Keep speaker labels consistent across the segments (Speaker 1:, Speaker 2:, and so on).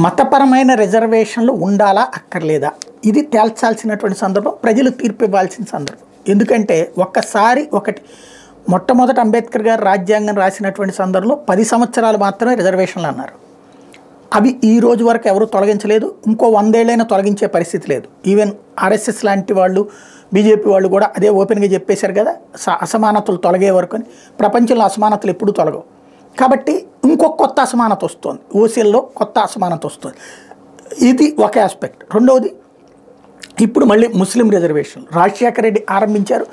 Speaker 1: మతపరమైన రిజర్వేషన్లు ఉండాలా అక్కర్లేదా ఇది తేల్చాల్సినటువంటి సందర్భం, ప్రజలు తీర్పు ఇవ్వాల్సిన సందర్భం. ఎందుకంటే ఒక్కసారి ఒకటి మొట్టమొదట అంబేద్కర్ గారు రాజ్యాంగం రాసినటువంటి సందర్భంలో 10 సంవత్సరాలు మాత్రమే రిజర్వేషన్లు అన్నారు. అవి ఈ రోజు వరకు ఎవరు తొలగించలేదు, ఇంకో 100 ఏళ్ళైనా తొలగించే పరిస్థితి లేదు. ఈవెన్ ఆర్ఎస్ఎస్ లాంటి వాళ్ళు, బీజేపీ వాళ్ళు కూడా అదే ఓపెన్గా చెప్పేశారు కదా, అసమానతలు తొలగే వరకు అని. ప్రపంచంలో అసమానతలు ఎప్పుడూ తొలగవు. కాబట్టి ఇంకొక కొత్త అసమానత వస్తుంది, ఓసీల్లో కొత్త అసమానత వస్తుంది. ఇది ఒక ఆస్పెక్ట్. రెండవది, ఇప్పుడు మళ్ళీ ముస్లిం రిజర్వేషన్ రాజశేఖర రెడ్డి ఆరంభించారు,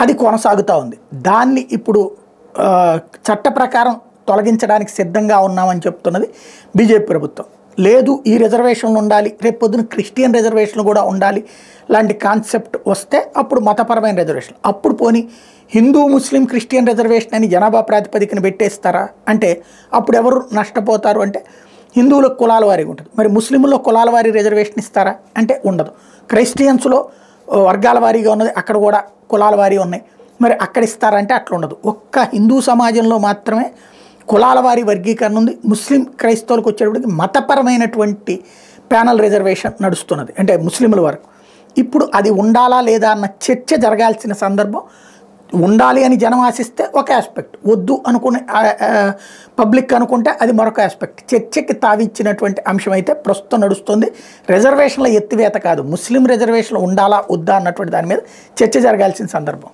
Speaker 1: అది కొనసాగుతూ ఉంది. దాన్ని ఇప్పుడు చట్ట ప్రకారం తొలగించడానికి సిద్ధంగా ఉన్నామని చెప్తున్నది బీజేపీ ప్రభుత్వం. లేదు ఈ రిజర్వేషన్లు ఉండాలి, రేపు పొద్దున క్రిస్టియన్ రిజర్వేషన్లు కూడా ఉండాలి లాంటి కాన్సెప్ట్ వస్తే అప్పుడు మతపరమైన రిజర్వేషన్. అప్పుడు పోనీ హిందూ ముస్లిం క్రిస్టియన్ రిజర్వేషన్ అని జనాభా ప్రాతిపదికన పెట్టేస్తారా అంటే అప్పుడు ఎవరు నష్టపోతారు అంటే హిందువులకు కులాల వారీగా ఉంటుంది, మరి ముస్లింలో కులాల వారీ రిజర్వేషన్ ఇస్తారా అంటే ఉండదు. క్రైస్టియన్స్లో వర్గాల వారీగా ఉన్నది, అక్కడ కూడా కులాల వారీ ఉన్నాయి, మరి అక్కడ ఇస్తారా అంటే అట్లా ఉండదు. ఒక్క హిందూ సమాజంలో మాత్రమే కులాల వారీ వర్గీకరణ ఉంది. ముస్లిం క్రైస్తవులకు వచ్చేటప్పటికి మతపరమైనటువంటి ప్యానల్ రిజర్వేషన్ నడుస్తున్నది, అంటే ముస్లింల వరకు. ఇప్పుడు అది ఉండాలా లేదా అన్న చర్చ జరగాల్సిన సందర్భం. ఉండాలి అని జనం ఆశిస్తే ఒక ఆస్పెక్ట్, వద్దు అనుకునే పబ్లిక్ అనుకుంటే అది మరొక ఆస్పెక్ట్. చర్చకి తావిచ్చినటువంటి అంశం అయితే ప్రస్తుతం నడుస్తుంది. రిజర్వేషన్ల ఎత్తివేత కాదు, ముస్లిం రిజర్వేషన్లు ఉండాలా వద్దా అన్నటువంటి దాని మీద చర్చ జరగాల్సిన సందర్భం.